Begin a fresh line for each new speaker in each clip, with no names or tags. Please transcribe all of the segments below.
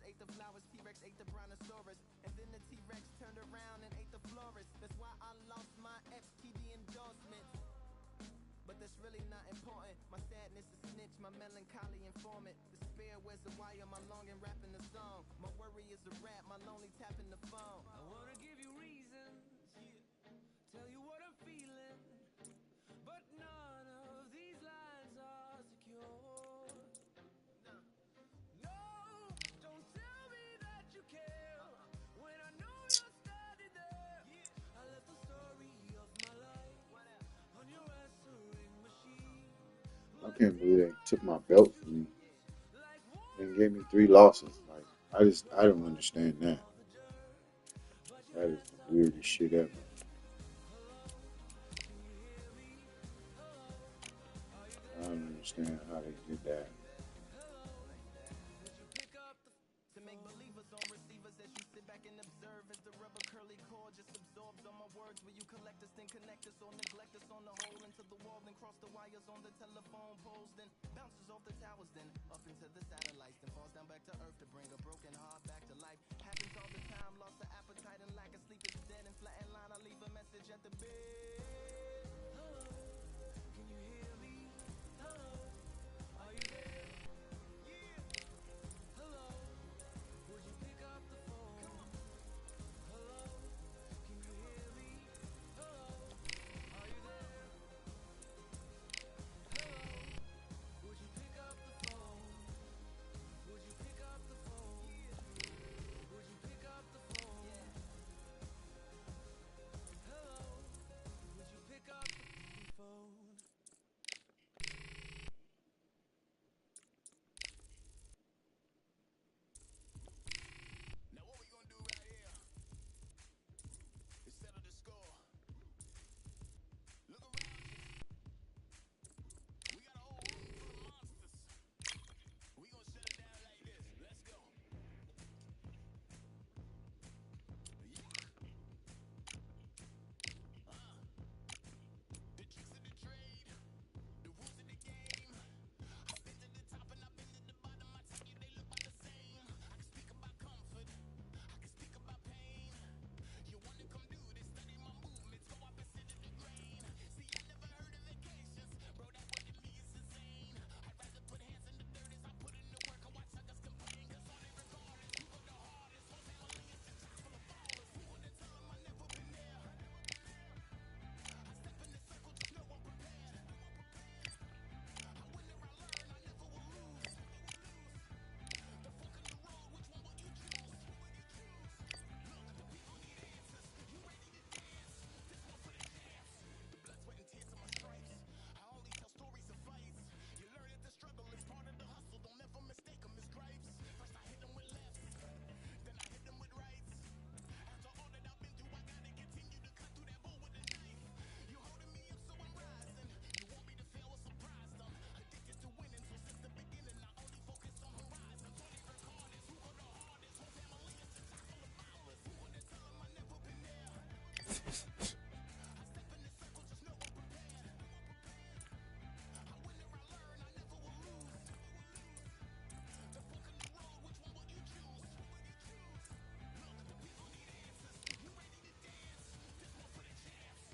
ate the flowers, T-Rex ate the brontosaurus, and then the T-Rex turned around and ate the florist. That's why I lost my FTD endorsements. But that's really not important. My sadness is snitch, my melancholy informant. Despair wears a wire, my longing rapping the song. My worry is a rap, my lonely tapping the phone. I wanna give you reasons, tell you what I'm feeling, but none of these lines are secure. No, don't tell me that you care when I know you're standing there. I left the story of my life on your answering machine.
I can't believe they took my belt from me and gave me 3 losses. Like I don't understand that. That is the weirdest shit ever. I don't understand how they did that.
To make believers on receivers as you sit back and observe as the rubber curly cord just absorbs all my words. Will you collect us, then connect us, or neglect us on the hole into the wall, then cross the wires on the telephone poles, then bounces off the towers, then up into the satellites, then falls down back to earth to bring a broken heart back to life. Happens all the time, lost the appetite and lack of sleep is dead and flat and line. I leave a message at the bed. Hello, can you hear me? Hello, are you there? Yeah. Hello, would you pick up the phone? Hello, can you hear me? Hello, are you there? Hello, would you pick up the phone? Would you pick up the phone? Would you pick up the phone? Hello, would you pick up the phone? Now what we gonna do right here is settle the score. Look around you. We got a whole room full of monsters. We gonna shut it down like this. Let's go. The tricks of the trade, the rules of the game. I've been to the top and I've been to the bottom. I tell you they look about the same. I can speak about comfort, I can speak about pain. You wanna come do this, study my movements, go up and sit in the grain. See, I never heard of vacations, bro, that word to me is insane. I'd rather put hands in the dirt as I put in the work and watch suckers complain. Cause all they regard is who go the hardest. Whole family is just chock full of ballers. Who wanna tell them I never been there? I step in the circle, just know I'm prepared. I win or I learn, I never will lose. The fork in the road, which one will you choose? Look, the people need answers. You ready to dance? This one for the champs. The blood, sweat, and tears of my stripes. I only tell stories of fights. You learn that the struggle is part of the hustle. Don't ever mistake them as gripes. First I hit them with lefts, then I hit them with rights. After all that I've been through, I gotta continue to cut through that bull with a knife. You holding me up, so I'm rising. You want me to fail or surprise them. Addicted to winning, so since the beginning I only focus on horizons. All they record is who go the hardest. Whole family is just chock full of ballers. Who wanna tell them I never been there? I step in the circle, just know I'm prepared. I win or I learn, I never will lose. The fork in the road, which one will you choose? Look, the people need answers. You ready to dance? This one for the champs.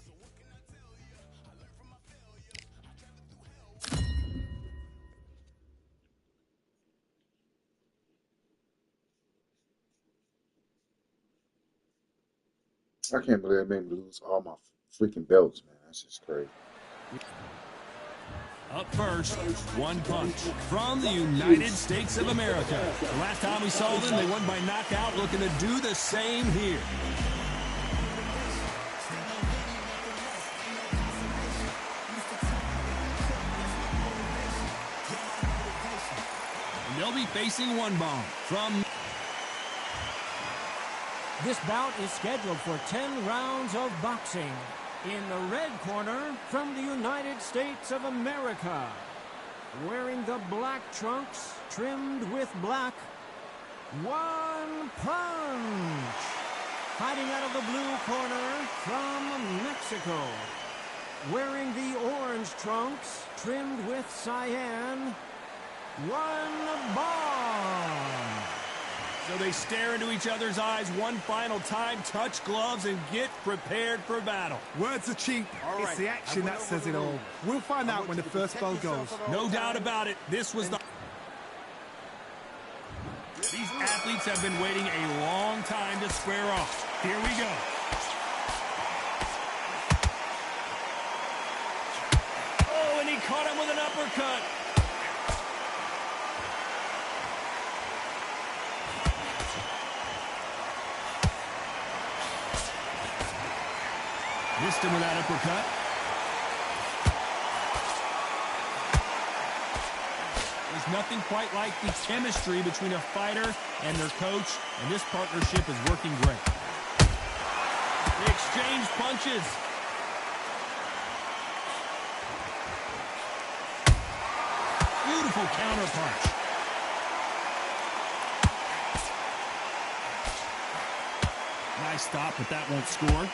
So what can I tell you? I learned from my failures. I traveled through hell.
I can't believe they made me lose all my freaking belts, man. That's just crazy.
Up first, one punch from the United States of America. The last time we saw them, they won by knockout, looking to do the same here. And they'll be facing One Bomb from...
This bout is scheduled for 10 rounds of boxing. In the red corner, from the United States of America, wearing the black trunks trimmed with black, One Punch. Fighting out of the blue corner from Mexico, wearing the orange trunks trimmed with cyan, One Bomb.
So they stare into each other's eyes one final time, touch gloves, and get prepared for battle.
Words are cheap. It's the action that says it all. We'll find out when the first bell goes.
No doubt about it. This was the... These athletes have been waiting a long time to square off. Here we go. Oh, and he caught him with an uppercut. Missed him with that uppercut. There's nothing quite like the chemistry between a fighter and their coach, and this partnership is working great. They exchange punches. Beautiful counter punch. Nice stop, but that won't score.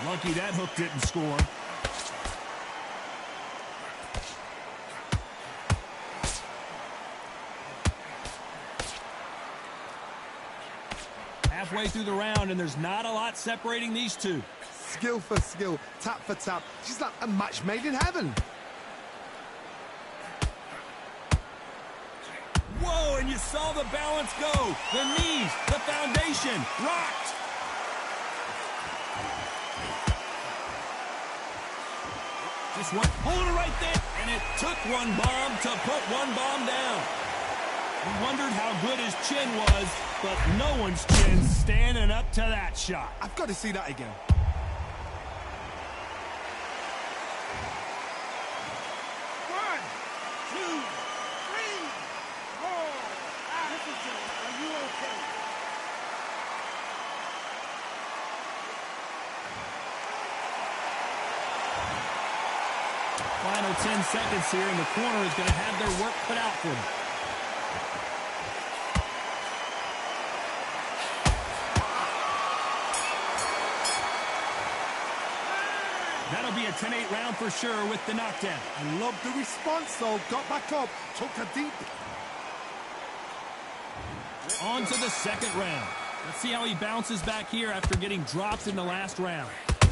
Lucky that hook didn't score. Halfway through the round, and there's not a lot separating these two.
Skill for skill, tap for tap. She's like a match made in heaven.
Whoa, and you saw the balance go. The knees, the foundation, rocked. Just one, hold it right there. And it took One Bomb to put One Bomb down. We wondered how good his chin was, but no one's chin's standing up to that shot.
I've got to see that again.
Final 10 seconds here, and the corner is going to have their work cut out for them. That'll be a 10-8 round for sure with the knockdown.
I love the response, though. Got back up, took a deep.
On to the second round. Let's see how he bounces back here after getting dropped in the last round.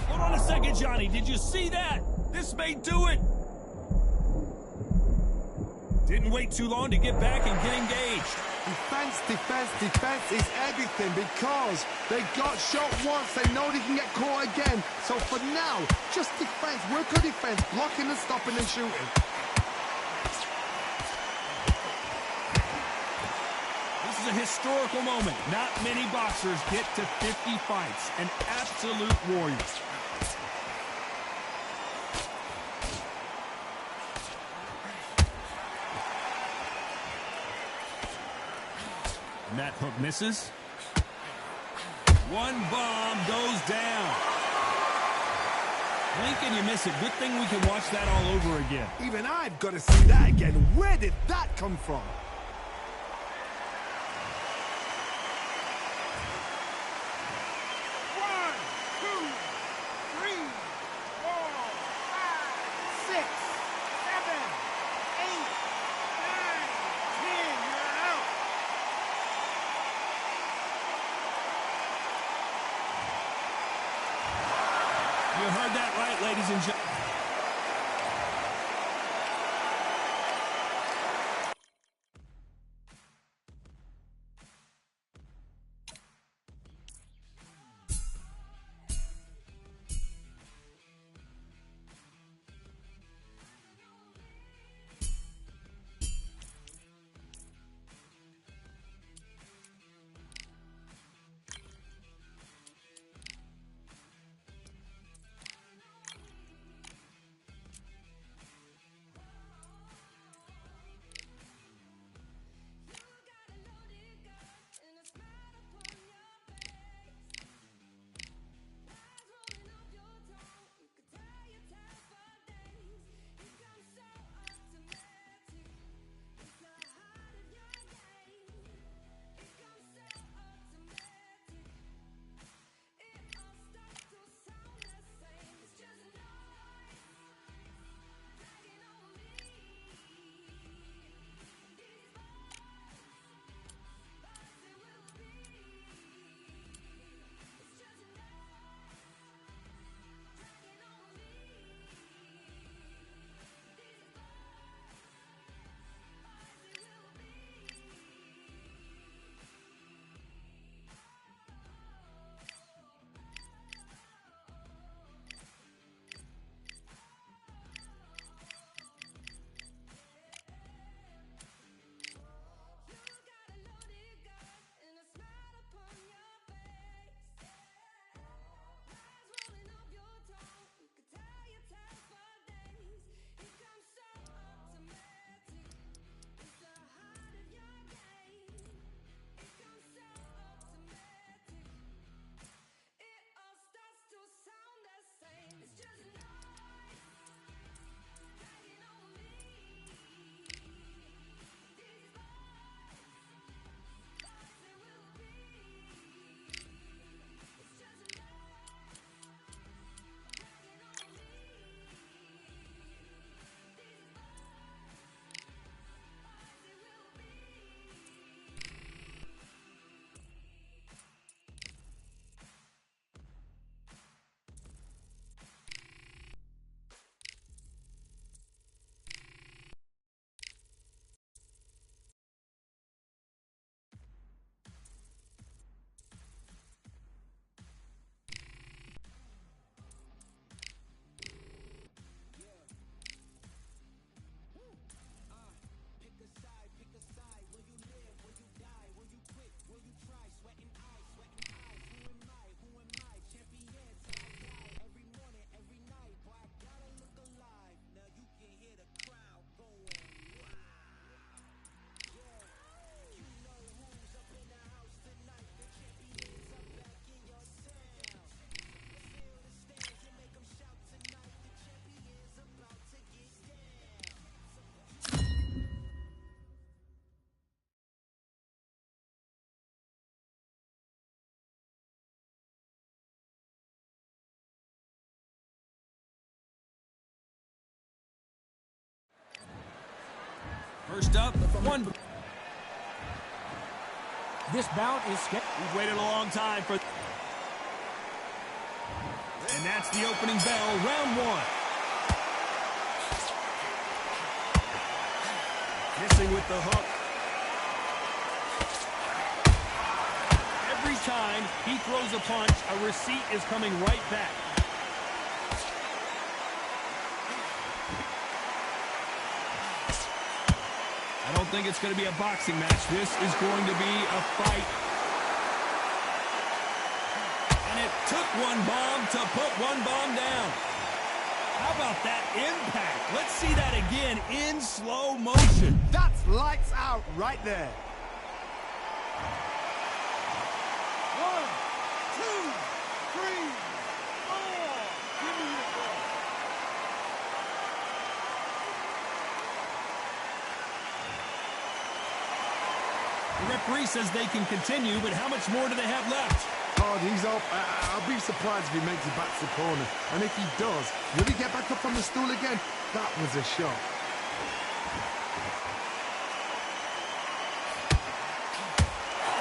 Hold on a second, Johnny. Did you see that? This may do it. Didn't wait too long to get back and get engaged.
Defense, defense, defense is everything because they got shot once. They know they can get caught again. So for now, just defense, work on defense, blocking and stopping and shooting.
This is a historical moment. Not many boxers get to 50 fights. An absolute warrior. And that hook misses. One Bomb goes down. Blink and you miss it. Good thing we can watch that all over again.
Even I've got to see that again. Where did that come from?
You heard that right, ladies and gentlemen. First up, one.
This bout is scheduled.
We've waited a long time for. And that's the opening bell, round one. Missing with the hook. Every time he throws a punch, a receipt is coming right back. I don't think it's going to be a boxing match. This is going to be a fight. And it took one bomb to put one bomb down. How about that impact? Let's see that again in slow motion.
That's lights out right there. 1, 2, 3, 4. Give me the ball.
The referee says they can continue, but how much more do they have left?
Oh, he's up. I'll be surprised if he makes it back to the corner. And if he does, will he get back up on the stool again? That was a shot.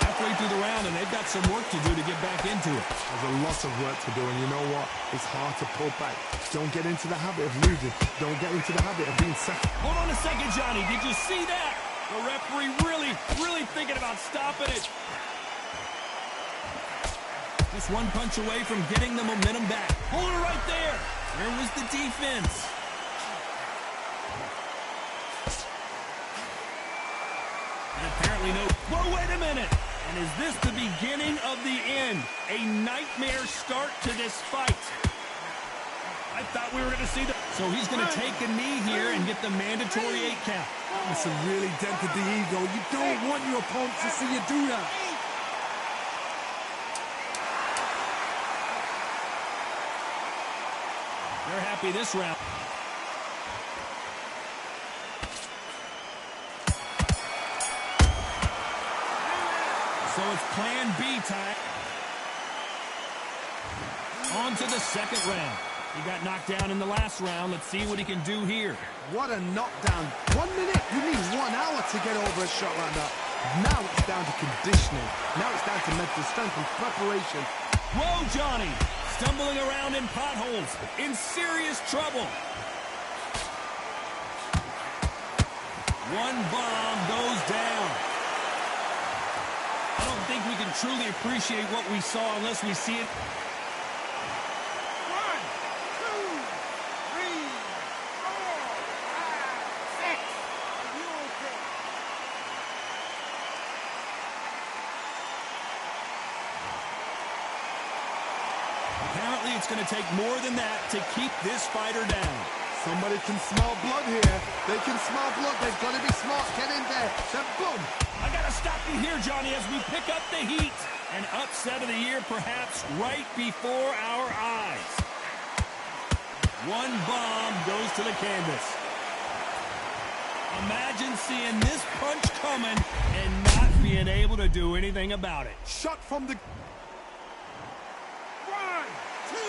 Halfway through the round, and they've got some work to do to get back into it.
There's a lot of work to do, and you know what? It's hard to pull back. Don't get into the habit of losing. Don't get into the habit of being second.
Hold on a second, Johnny. Did you see that? The referee really thinking about stopping it. Just one punch away from getting the momentum back. Hold it right there. Where was the defense? And apparently no... Whoa, wait a minute. And is this the beginning of the end? A nightmare start to this fight. I thought we were going to see the... So he's going to take a knee here and get the mandatory 8 count.
It's really dented the ego. You don't want your opponent to see you do that.
They're happy this round. So it's plan B time. On to the second round. He got knocked down in the last round. Let's see what he can do here.
What a knockdown. 1 minute. You need 1 hour to get over a shot like that. Now it's down to conditioning. Now it's down to mental strength and preparation.
Whoa, Johnny. Stumbling around in potholes. In serious trouble. One bomb goes down. I don't think we can truly appreciate what we saw unless we see it.
1, 2, 3, 4, 5, 6. Are you okay?
Apparently, it's going to take more than that to keep this fighter down.
Somebody can smell blood here. They can smell blood. They've got to be smart. Get in there. Then boom.
I got to stop you here, Johnny, as we pick up the heat. An upset of the year, perhaps right before our eyes. One bomb goes to the canvas. Imagine seeing this punch coming and not being able to do anything about it.
Shot from the... 1, 2, 3,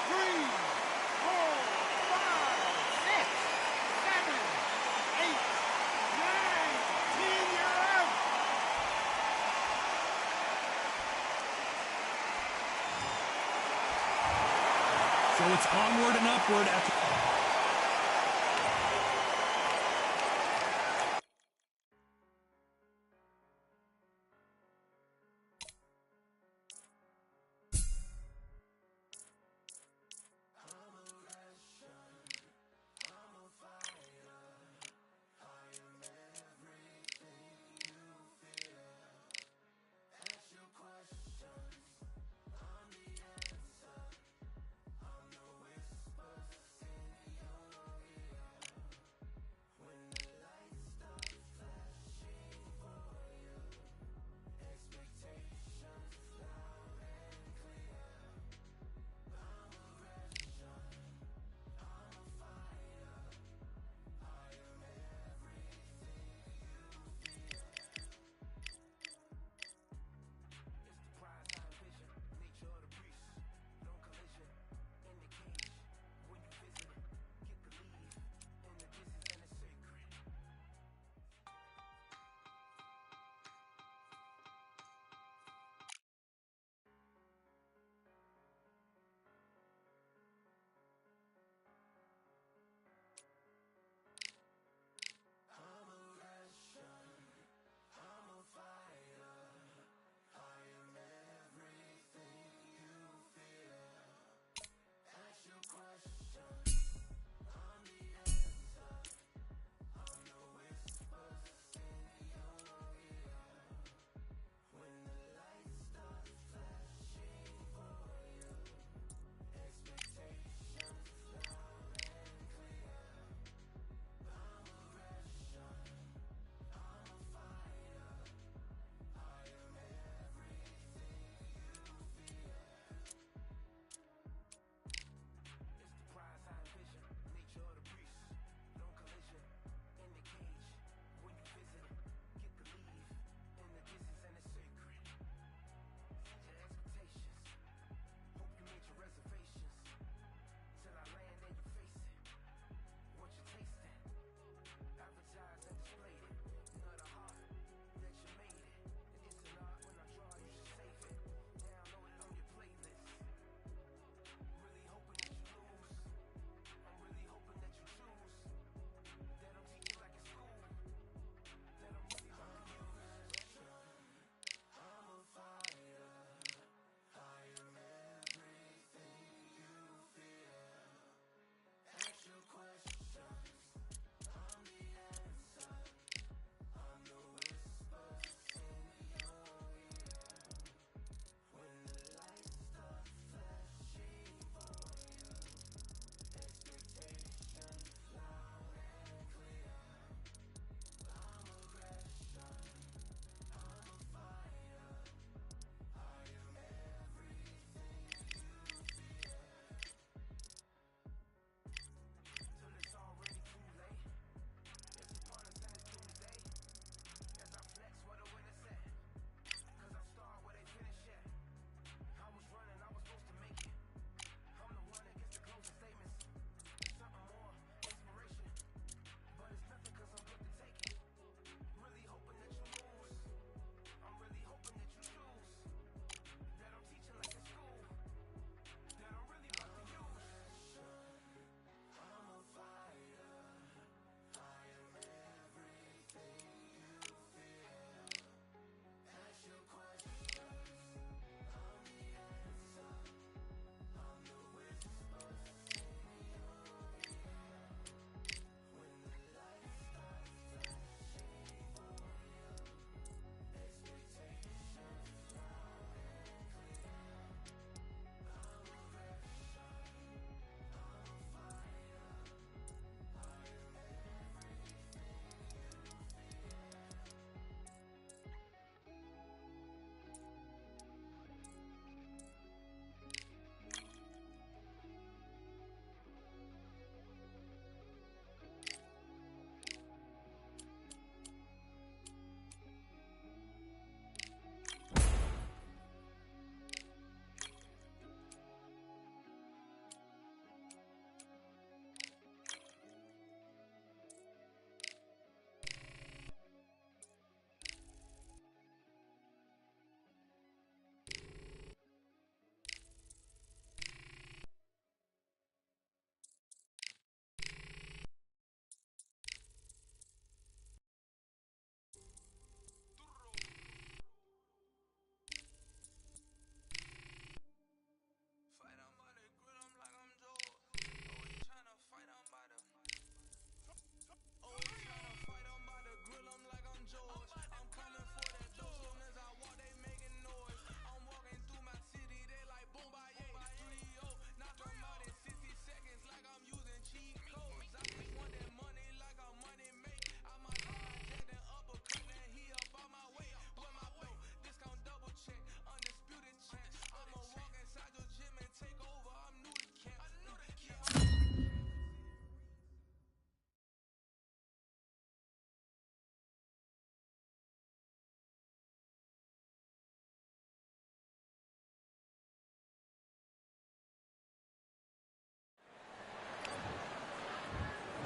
4, 5, 6, 7, 8, 9, 10. You're out.
So it's onward and upward after...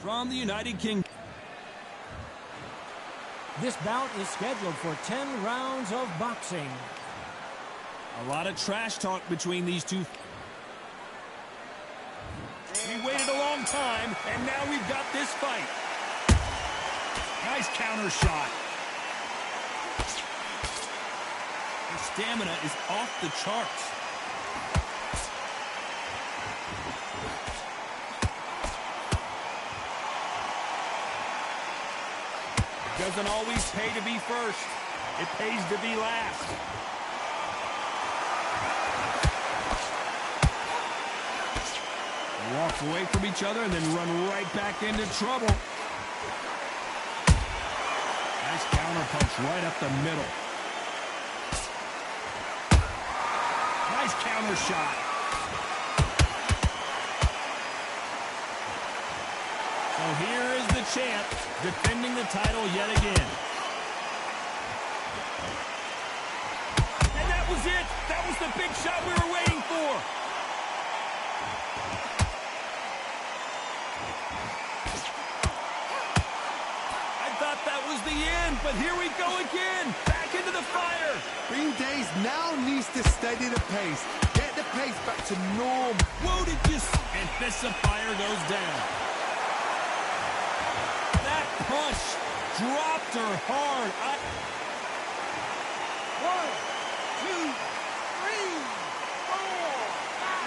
from the United Kingdom.
This bout is scheduled for 10 rounds of boxing.
A lot of trash talk between these two. We waited a long time, and now we've got this fight. Nice counter shot. Her stamina is off the charts. Doesn't always pay to be first. It pays to be last. Walk away from each other and then run right back into trouble. Nice counter punch right up the middle. Nice counter shot. So here is the champ defending the title yet again. And that was it. That was the big shot we were waiting for. That was the end, but here we go again. Back into the fire.
Green Days now needs to steady the pace. Get the pace back to norm.
Whoa, did you... And Fists of Fire goes down. That punch dropped her hard.
1, 2, 3, 4.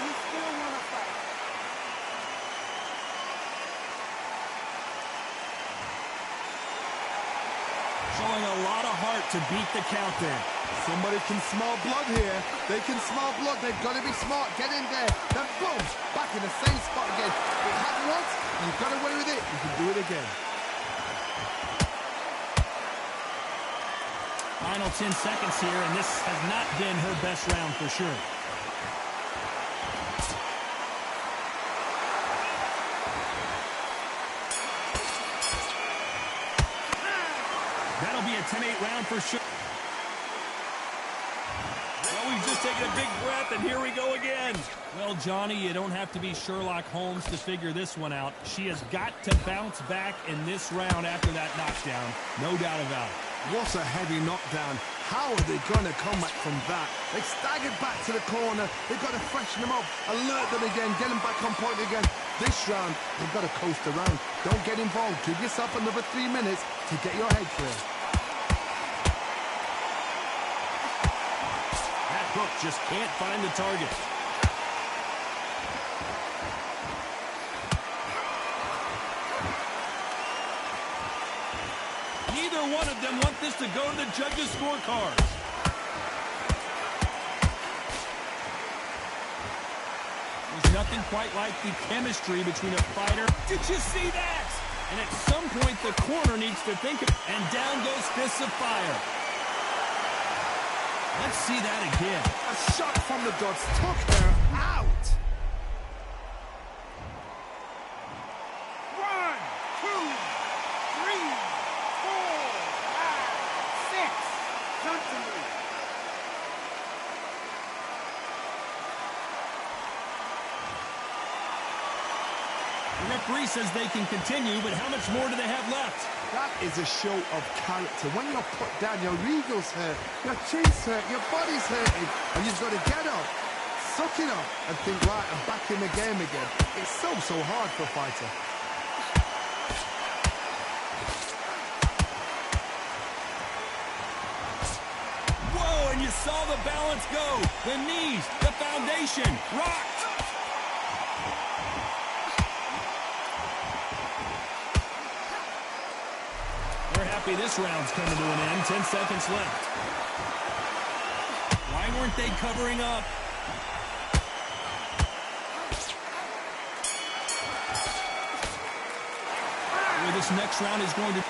You still want to fight.
Showing a lot of heart to beat the count there.
Somebody can smell blood here. They can smell blood. They've got to be smart. Get in there. Then boom, back in the same spot again. It happened once. You've got away with it. You can do it again.
Final 10 seconds here, and this has not been her best round for sure. That'll be a 10-8 round for sure. Well, we've just taken a big breath, and here we go again. Well, Johnny, you don't have to be Sherlock Holmes to figure this one out. She has got to bounce back in this round after that knockdown. No doubt about it.
What a heavy knockdown. How are they going to come back from that? They staggered back to the corner. They've got to freshen them up, alert them again, get them back on point again. This round, they've got to coast around. Don't get involved. Give yourself another 3 minutes to get your head clear.
That hook just can't find the target. Neither one of them want this to go to the judges' scorecards. There's nothing quite like the chemistry between a fighter. Did you see that? And at some point, the corner needs to think of... And down goes Fists of Fire. Let's see that again.
A shot from the guts took her out.
1, 2, 3, 4, 5, 6. Come to me.
The referee says they can continue, but how much more do they have left?
That is a show of character. When you're put down, your ego's hurt, your chin's hurt, your body's hurting, and you've got to get up, suck it up, and think, right, I'm back in the game again. It's so hard for a fighter.
Whoa, and you saw the balance go. The knees, the foundation, rocked. We're happy this round's coming to an end. 10 seconds left. Why weren't they covering up? Well, this next round is going to...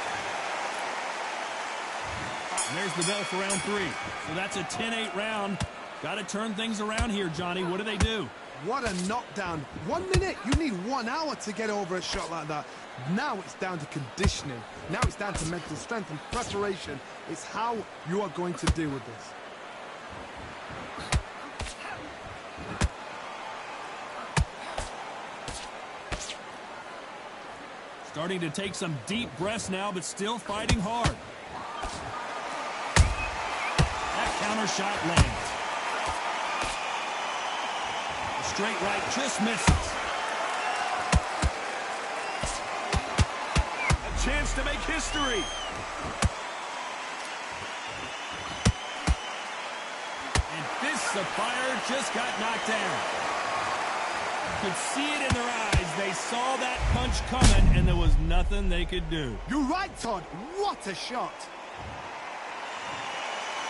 And there's the bell for round 3. So that's a 10-8 round. Got to turn things around here, Johnny. What do they do?
What a knockdown. 1 minute, you need 1 hour to get over a shot like that. Now it's down to conditioning. Now it's down to mental strength and preparation. It's how you are going to deal with this.
Starting to take some deep breaths now, but still fighting hard. That counter shot lands. The straight right just misses. A chance to make history. And fists of fire just got knocked down. You could see it in their eyes. They saw that punch coming, and there was nothing they could do.
You're right, Todd. What a shot.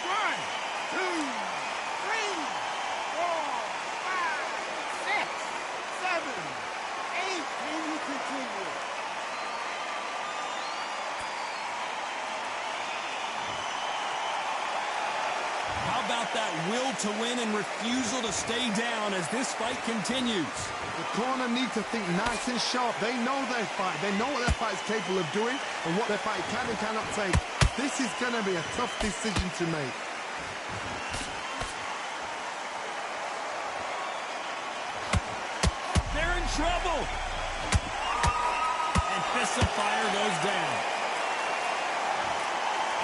1, 2, 3, 4, 5, 6, 7, 8. Can you continue?
How about that will to win and refusal to stay down as this fight continues?
The corner need to think nice and sharp. They know their fight. They know what their fight is capable of doing and what their fight can and cannot take. This is going to be a tough decision to make.
They're in trouble. And Fist of Fire goes down.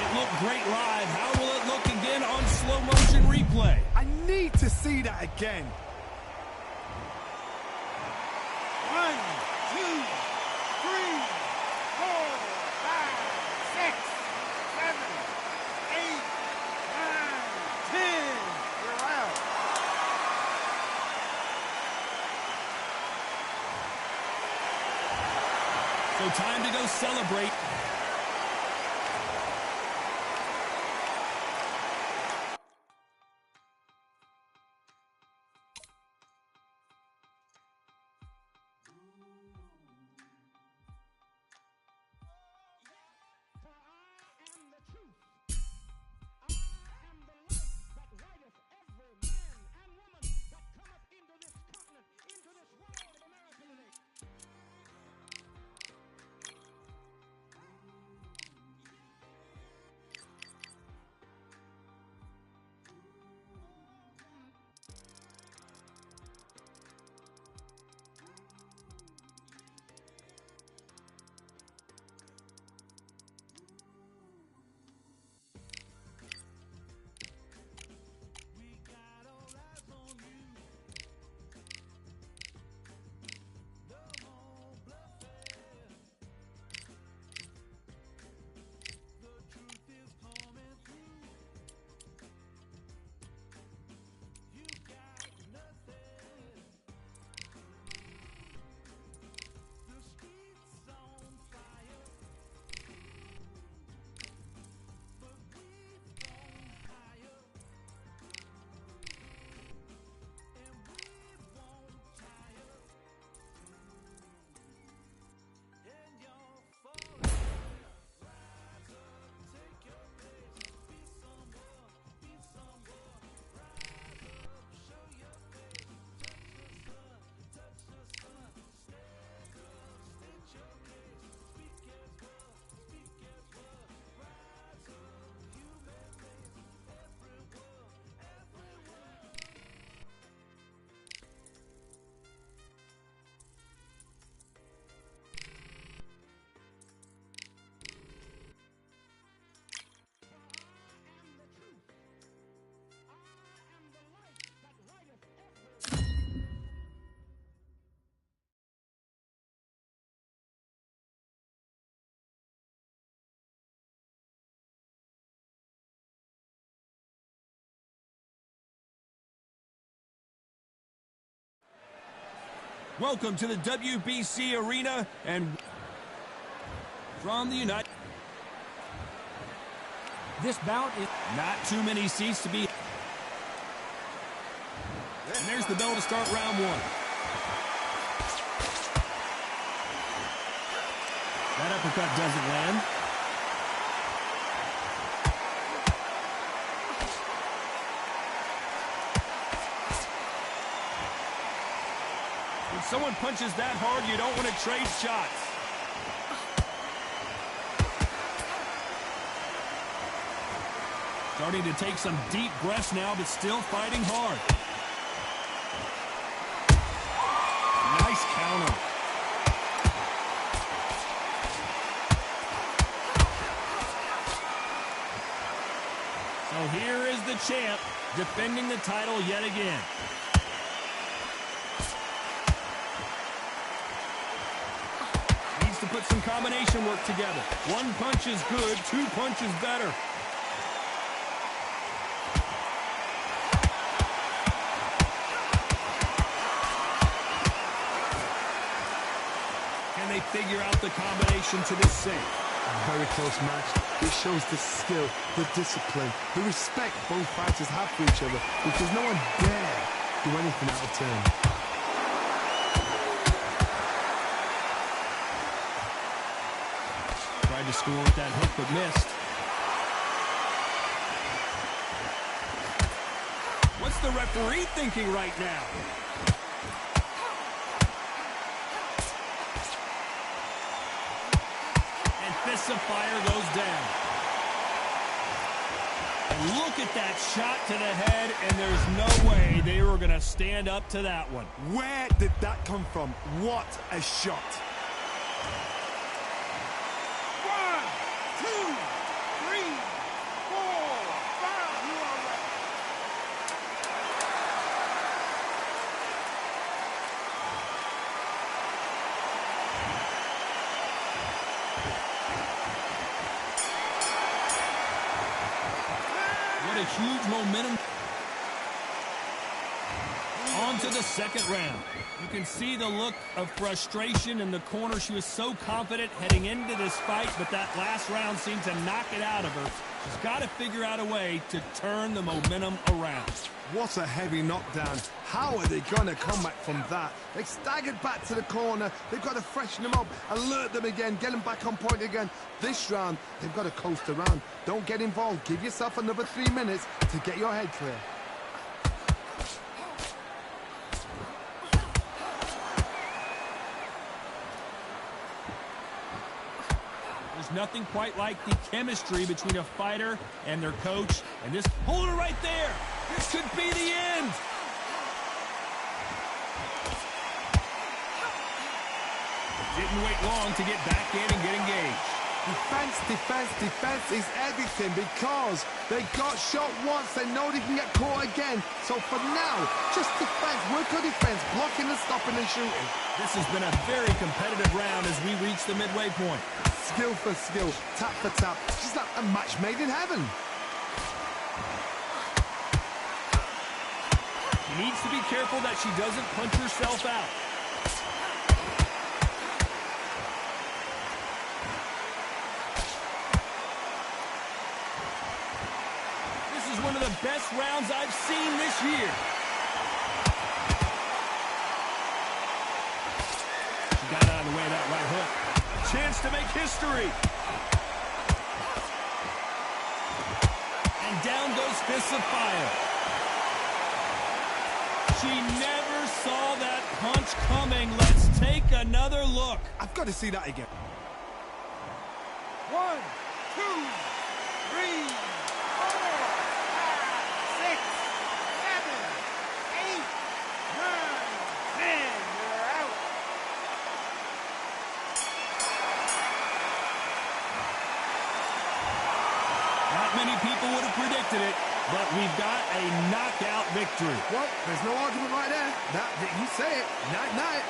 It looked great live. How will it look again on slow motion replay?
I need to see that again.
1, 2, 3, 4, 5, 6, 7, 8, 9, 10. You're out.
So time to go celebrate. Welcome to the WBC Arena, and from the United...
This bout is
Not too many seats to be... And there's the bell to start round one. That uppercut doesn't land. When someone punches that hard, you don't want to trade shots. Starting to take some deep breaths now, but still fighting hard. Nice counter. So here is the champ defending the title yet again. Needs to put some combination work together. One punch is good, two punches better. Can they figure out the combination to this save?
Very close match. It shows the skill, the discipline, the respect both fighters have for each other, because no one dare do anything out of turn.
Tried to score with that hook, but missed. What's the referee thinking right now? And Fists of Fire goes down. And look at that shot to the head, and there's no way they were going to stand up to that one.
Where did that come from? What a shot.
1, 2, 3, 4, 5. You are ready.
What a huge momentum. On to the second round. You can see the look of frustration in the corner. She was so confident heading into this fight, but that last round seemed to knock it out of her. She's got to figure out a way to turn the momentum around.
What a heavy knockdown. How are they going to come back from that? They staggered back to the corner. They've got to freshen them up, alert them again, get them back on point again. This round, they've got to coast around. Don't get involved. Give yourself another 3 minutes to get your head clear.
There's nothing quite like the chemistry between a fighter and their coach. And this, hold it right there. This could be the end. Didn't wait long to get back in and get engaged.
Defense, defense, defense is everything, because they got shot once. They know they can get caught again. So for now, just defense, work on defense, blocking and stopping and shooting.
This has been a very competitive round as we reach the midway point.
Skill for skill, tap for tap. She's like a match made in heaven.
She needs to be careful that she doesn't punch herself out. This is one of the best rounds I've seen this year. She got out of the way of that right hook. A chance to make history. And down goes Fists of Fire. She never saw that punch coming. Let's take another look.
I've got to see that again.
1, 2, 3, 4, 5, 6, 7, 8, 9, 10. You're out.
Not many people would have predicted it, but we've got a knockout victory.
Well, there's no argument right there. That you say it. Night, night.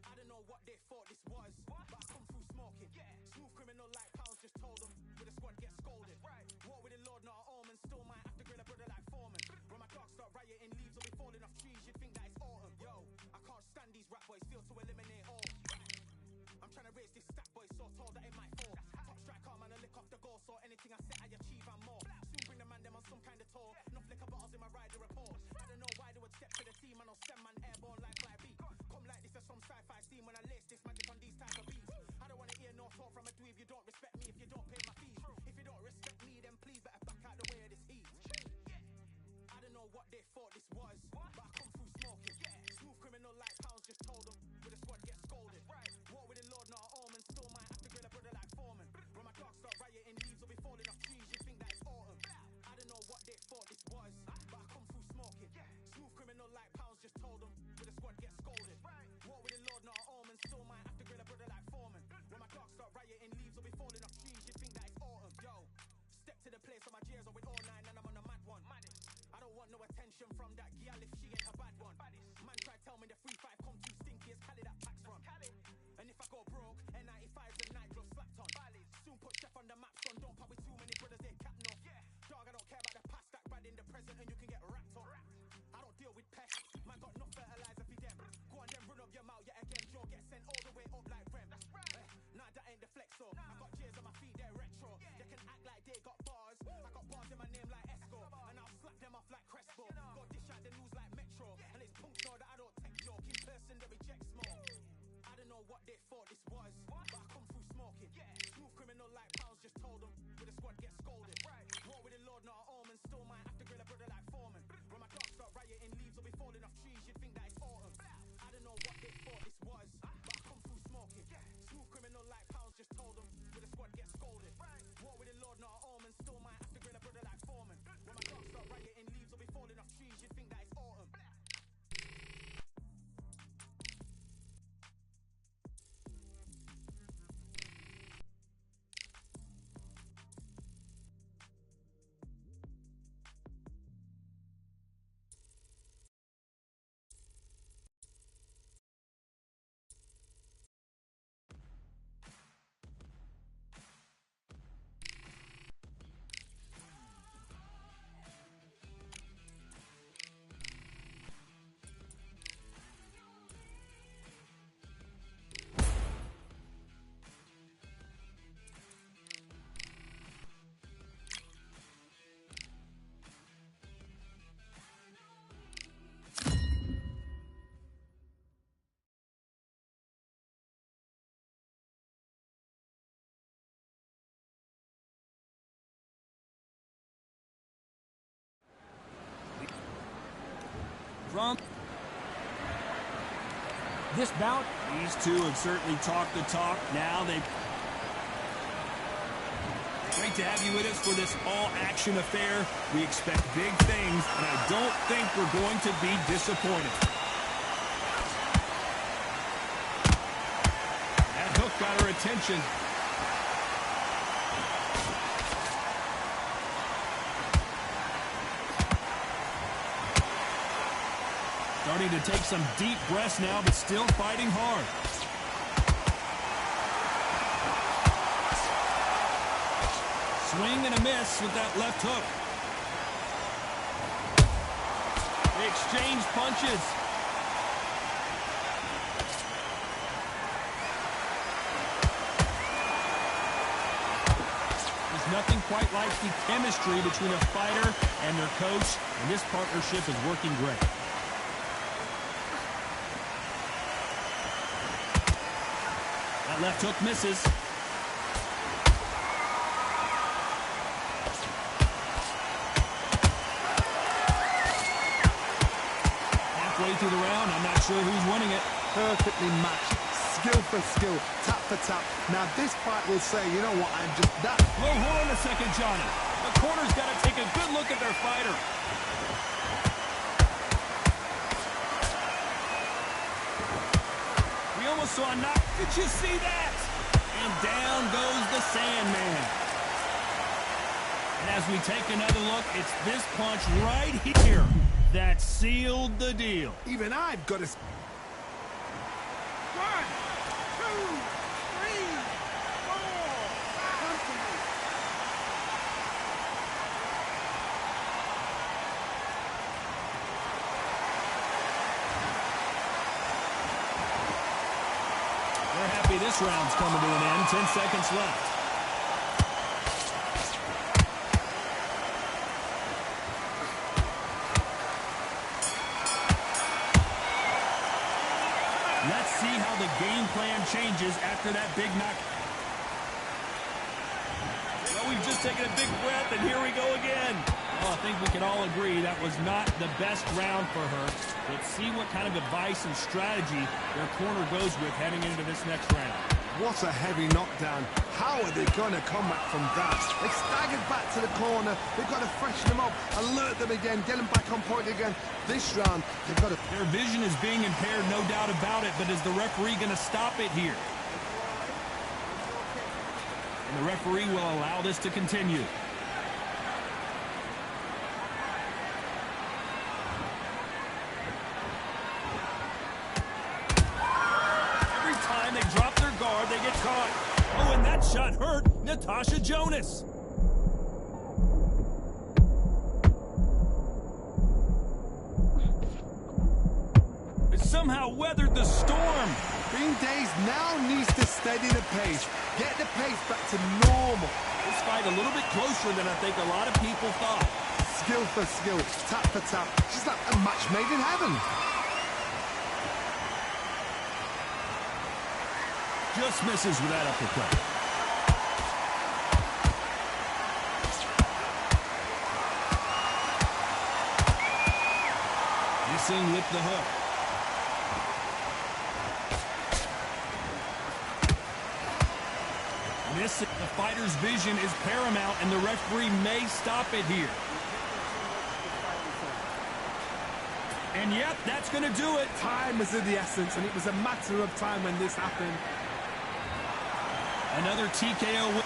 I don't know what they thought this was, but I come through smoking. Smooth criminal like Powers just told them, with a squad get scolded. War with the Lord, not an omen, still might have to grill a brother like Foreman. When my dogs start rioting, leaves will be falling off trees, you'd think that it's autumn. Yo, I can't stand these rap boys, feel to eliminate all. I'm trying to raise this stat boy so tall that it might fall. Top striker, man, I lick off the goal, so anything I set I achieve and more. Soon bring the man them on some kind of tour, enough liquor bottles in my rider report. I don't know why they would step to the team, I know send man airborne like 5B. Come sent all the way up like Rem. That's right. Nah, that ain't the flexor. I got cheers on my feet, they're retro. They can act like they got bars. I got bars in my name like Esco, and I'll slap them off like Crespo. Got dish out the news like Metro, and it's punctual that I don't take joke. In person, they reject smoke. I don't know what they thought this was, but I come through smoking. Smooth criminal like Pounds just told them, with the squad get scolded. War with the Lord, not an omen. Still might have to grill a brother like Foreman. When my dogs start rioting, leaves will be falling off trees. You'd think that it's autumn. I don't know what they thought this was, but I come through smoking. Smooth criminal like Pounds just told them, with the squad get scolded. War with the Lord, not an omen. Still might have to grill a brother like Foreman. When my dogs start rioting, leaves will be falling off trees. You'd think that it's autumn.
From
This bout,
these two have certainly talked the talk. Now they... Great to have you with us for this all-action affair. We expect big things, and I don't think we're going to be disappointed. That hook got her attention. Starting to take some deep breaths now, but still fighting hard. Swing and a miss with that left hook. They exchange punches. There's nothing quite like the chemistry between a fighter and their coach, and this partnership is working great. That left hook misses. Halfway through the round, I'm not sure who's winning it.
Perfectly matched, skill for skill, tap for tap. Now this fight will say, you know what, I'm just that.
Well, hold on a second, Johnny. The corner's got to take a good look at their fighter. We almost saw a knock. Did you see that? And down goes the Sandman. And as we take another look, it's this punch right here that sealed the deal.
Even I've got to...
1, 2, 3, 4. Come to me.
We're happy this round's coming to an end. 10 seconds left. Let's see how the game plan changes after that big knock. Well, we've just taken a big breath, and here we go again. Well, I think we can all agree that was not the best round for her. Let's see what kind of advice and strategy their corner goes with heading into this next round.
What a heavy knockdown. How are they going to come back from that? They staggered back to the corner. They've got to freshen them up, alert them again, get them back on point again. This round, they've got to...
Their vision is being impaired, no doubt about it, but is the referee going to stop it here? And the referee will allow this to continue. Every time they drop their guard, they get caught. Oh, and that shot hurt Natasha Jonas. It somehow weathered the storm.
Being dazed now needs to steady the pace. Get the pace back to normal.
This fight a little bit closer than I think a lot of people thought.
Skill for skill, tap for tap. She's like a match made in heaven.
Just misses with that uppercut. Missing with the hook. Missing. The fighter's vision is paramount, and the referee may stop it here. And yep, that's going to do it.
Time is of the essence, and it was a matter of time when this happened.
Another TKO win.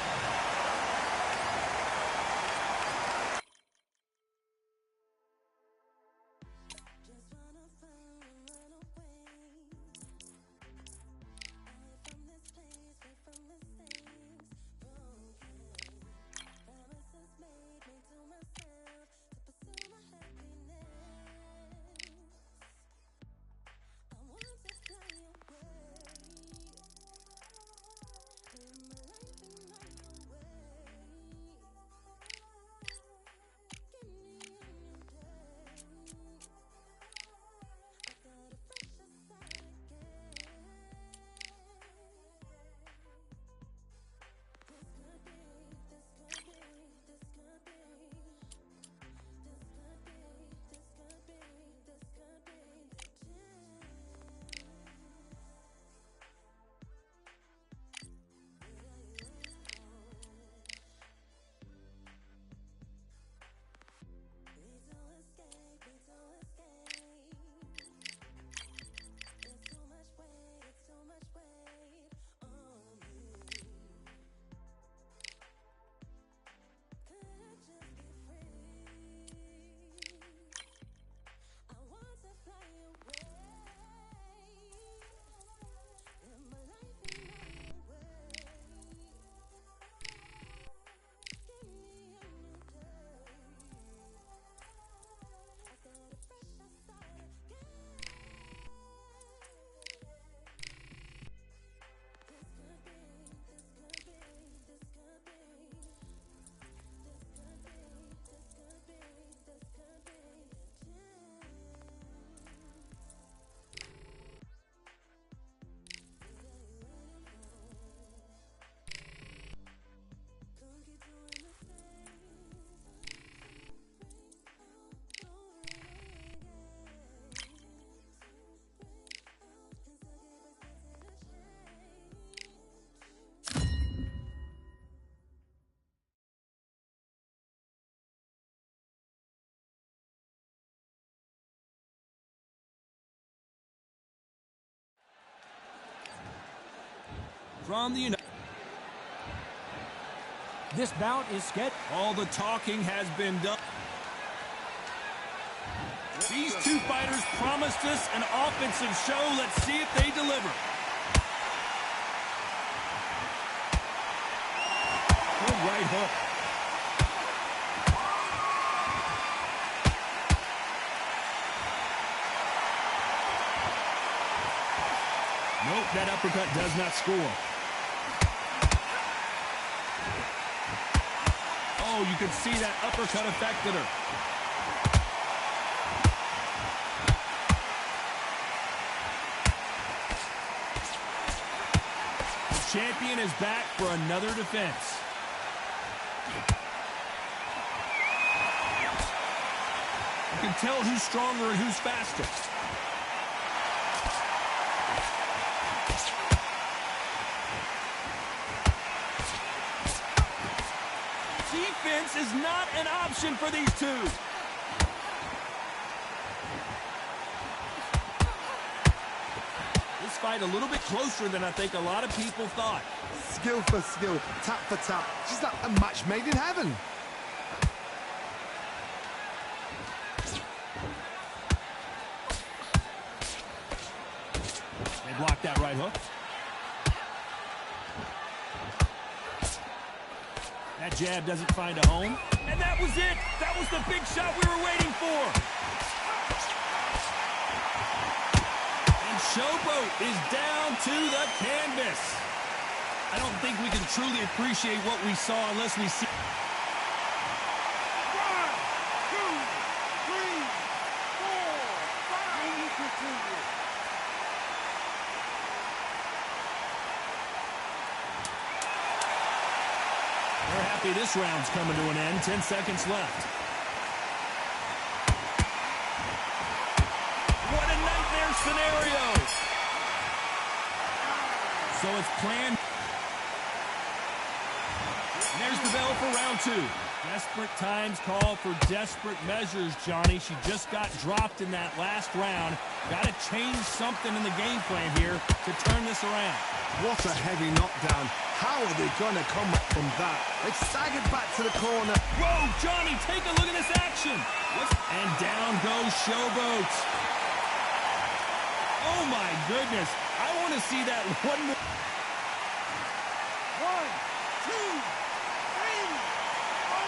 From the United.
This bout is scheduled.
All the talking has been done. These two fighters promised us an offensive show. Let's see if they deliver. Good right hook. Nope, that uppercut does not score. Oh, you can see that uppercut affected her. The champion is back for another defense. You can tell who's stronger and who's faster. Defense is not an option for these two. This fight a little bit closer than I think a lot of people thought.
Skill for skill, tap for tap. She's like a match made in heaven.
They blocked that right hook. That jab doesn't find a home. And that was it. That was the big shot we were waiting for. And Showboat is down to the canvas. I don't think we can truly appreciate what we saw unless we see.
1, 2, 3, 4, 5. And we continue.
We're happy this round's coming to an end. 10 seconds left. What a nightmare scenario. So it's planned. And there's the bell for round 2. Desperate times call for desperate measures, Johnny. She just got dropped in that last round. Got to change something in the game plan here to turn this around.
What a heavy knockdown. How are they going to come back from that? They staggered back to the corner.
Whoa, Johnny, take a look at this action. And down goes Showboat. Oh, my goodness. I want to see that one more.
1, 2, 3, 4,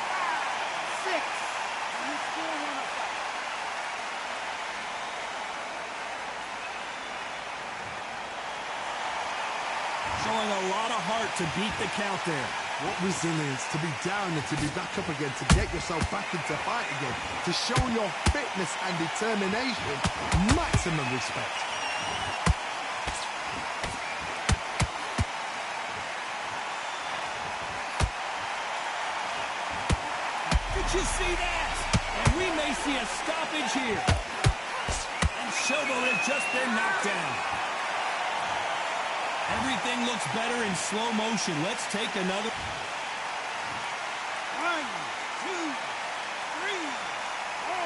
5, 6. And you still want to fight.
Showing a lot of heart to beat the count there.
What resilience to be down and to be back up again, to get yourself back into fight again, to show your fitness and determination. Maximum respect.
Did you see that? And we may see a stoppage here. And Showboat has just been knocked down. Everything looks better in slow motion. Let's take another. 1, 2, 3,
4,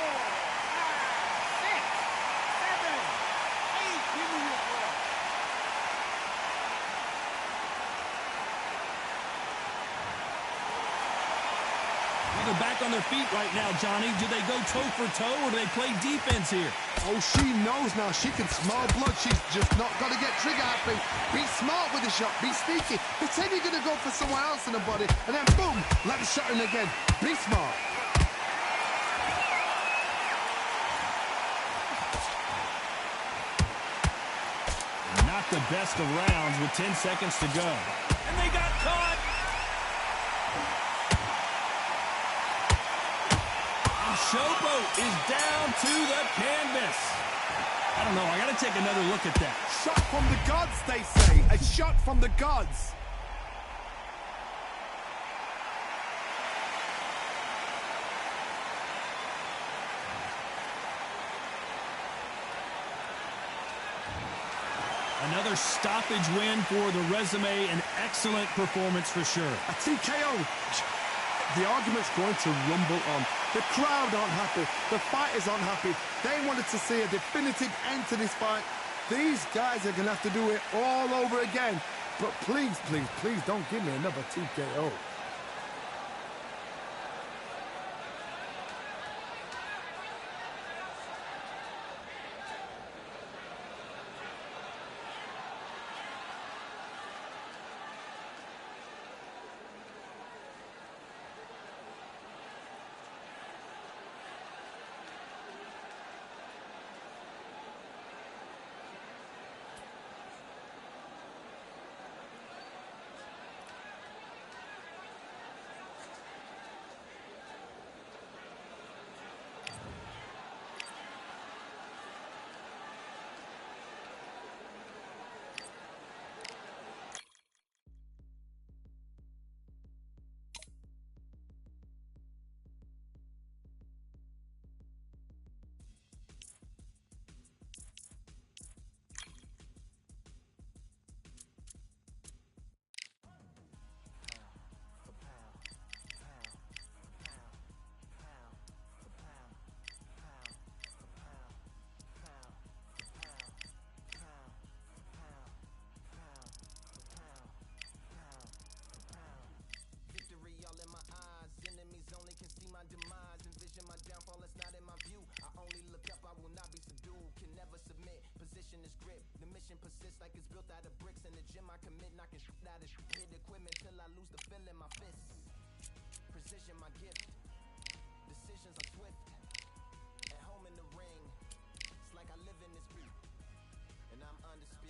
5, 6, 7, 8. Give me your ball.
Well, they're back on their feet right now, Johnny. Do they go toe for toe or do they play defense here?
Oh, she knows now. She can smell blood. She's just not got to get trigger happy. Be smart with the shot. Be sneaky. Pretend you're going to go for somewhere else in the body. And then, boom, let the shot in again. Be smart.
Not the best of rounds with 10 seconds to go. And they got caught. And Showboat is down to the canvas. I don't know. I got to take another look at that.
Shot from the gods, they say. A shot from the gods.
Another stoppage win for the resume. An excellent performance for sure.
A TKO. The argument's going to rumble on. The crowd aren't happy. The fighters aren't happy. They wanted to see a definitive end to this fight. These guys are going to have to do it all over again. But please, please, please don't give me another TKO.
I'm understood.